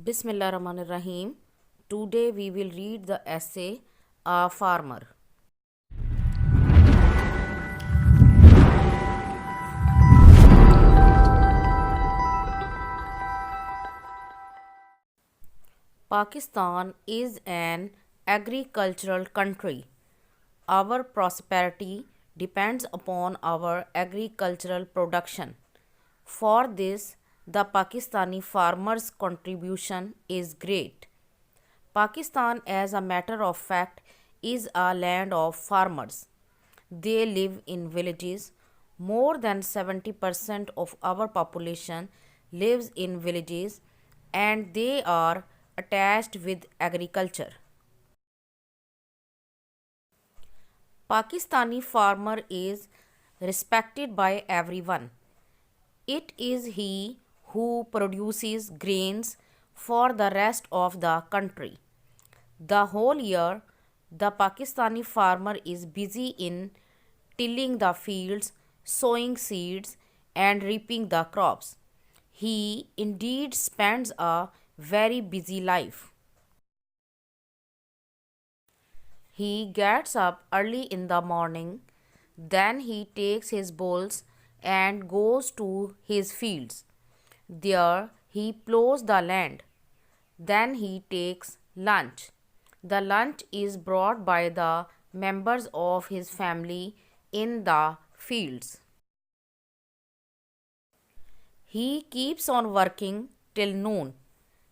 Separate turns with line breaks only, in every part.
Bismillah Rahman Rahim. Today we will read the essay A Farmer. Pakistan is an agricultural country. Our prosperity depends upon our agricultural production. For this, the Pakistani farmer's contribution is great. Pakistan, as a matter of fact, is a land of farmers. They live in villages. More than 70% of our population lives in villages and they are attached with agriculture. Pakistani farmer is respected by everyone. It is he who produces grains for the rest of the country. The whole year, the Pakistani farmer is busy in tilling the fields, sowing seeds, and reaping the crops. He indeed spends a very busy life. He gets up early in the morning, then he takes his bulls and goes to his fields. There he plows the land. Then he takes lunch. The lunch is brought by the members of his family in the fields. He keeps on working till noon.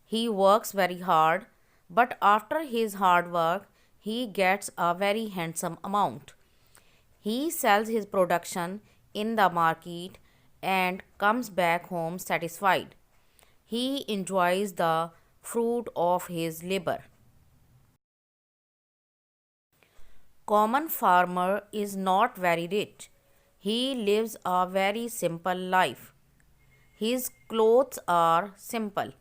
He works very hard, but after his hard work, he gets a very handsome amount. He sells his production in the market and comes back home satisfied. He enjoys the fruit of his labor. Common farmer is not very rich. He lives a very simple life. His clothes are simple.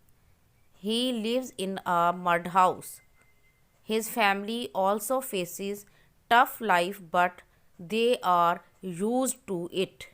He lives in a mud house. His family also faces tough life but they are used to it.